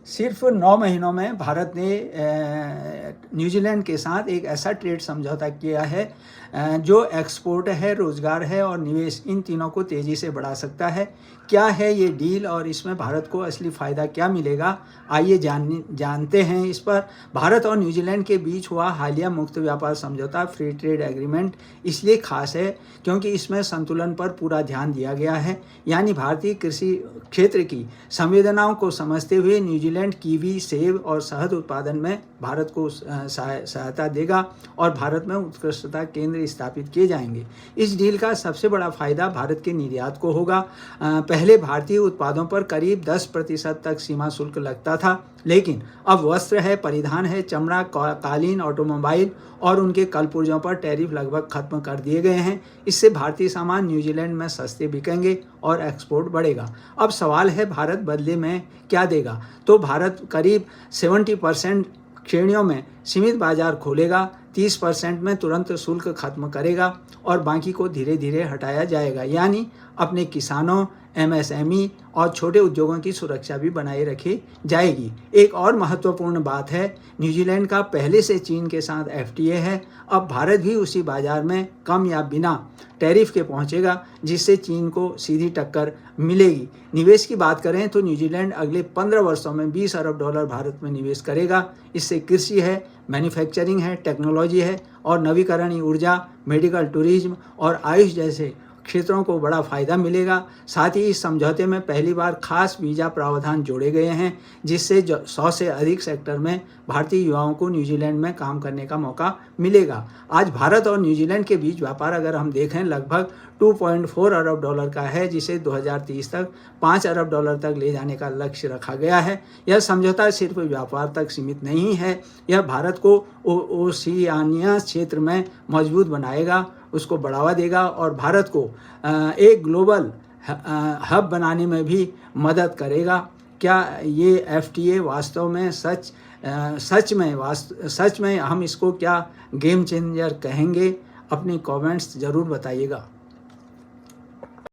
सिर्फ 9 महीनों में भारत ने न्यूजीलैंड के साथ एक ऐसा ट्रेड समझौता किया है जो एक्सपोर्ट है, रोजगार है और निवेश, इन तीनों को तेज़ी से बढ़ा सकता है। क्या है ये डील और इसमें भारत को असली फ़ायदा क्या मिलेगा, आइए जानते हैं इस पर। भारत और न्यूजीलैंड के बीच हुआ हालिया मुक्त व्यापार समझौता फ्री ट्रेड एग्रीमेंट इसलिए खास है क्योंकि इसमें संतुलन पर पूरा ध्यान दिया गया है। यानी भारतीय कृषि क्षेत्र की संवेदनाओं को समझते हुए न्यूजीलैंड कीवी, सेब और शहद उत्पादन में भारत को सहायता देगा और भारत में उत्कृष्टता केंद्र स्थापित किए जाएंगे। इस डील का सबसे बड़ा फायदा भारत के निर्यात को होगा। पहले भारतीय उत्पादों पर करीब 10% तक सीमा शुल्क लगता था, लेकिन अब वस्त्र है, परिधान है, चमड़ा, कालीन, ऑटोमोबाइल और उनके कलपुर्जों पर टैरिफ लगभग खत्म कर दिए गए हैं। इससे भारतीय सामान न्यूजीलैंड में सस्ते बिकेंगे और एक्सपोर्ट बढ़ेगा। अब सवाल है भारत बदले में क्या देगा। तो भारत करीब 70% श्रेणियों में सीमित बाजार खोलेगा, 30% में तुरंत शुल्क खत्म करेगा और बाकी को धीरे धीरे हटाया जाएगा। यानी अपने किसानों, एमएसएमई और छोटे उद्योगों की सुरक्षा भी बनाए रखी जाएगी। एक और महत्वपूर्ण बात है, न्यूजीलैंड का पहले से चीन के साथ एफटीए है। अब भारत भी उसी बाजार में कम या बिना टैरिफ के पहुंचेगा, जिससे चीन को सीधी टक्कर मिलेगी। निवेश की बात करें तो न्यूजीलैंड अगले 15 वर्षों में $20 अरब भारत में निवेश करेगा। इससे कृषि है, मैन्युफैक्चरिंग है, टेक्नोलॉजी है और नवीकरणीय ऊर्जा, मेडिकल, टूरिज्म और आयुष जैसे क्षेत्रों को बड़ा फायदा मिलेगा। साथ ही इस समझौते में पहली बार खास वीज़ा प्रावधान जोड़े गए हैं, जिससे 100 से अधिक सेक्टर में भारतीय युवाओं को न्यूजीलैंड में काम करने का मौका मिलेगा। आज भारत और न्यूजीलैंड के बीच व्यापार अगर हम देखें लगभग $2.4 अरब का है, जिसे 2030 तक $5 अरब तक ले जाने का लक्ष्य रखा गया है। यह समझौता सिर्फ व्यापार तक सीमित नहीं है, यह भारत को ओशियानिया क्षेत्र में मजबूत बनाएगा, उसको बढ़ावा देगा और भारत को एक ग्लोबल हब बनाने में भी मदद करेगा। क्या ये एफटीए वास्तव में सच में हम इसको क्या गेम चेंजर कहेंगे? अपनी कमेंट्स ज़रूर बताइएगा।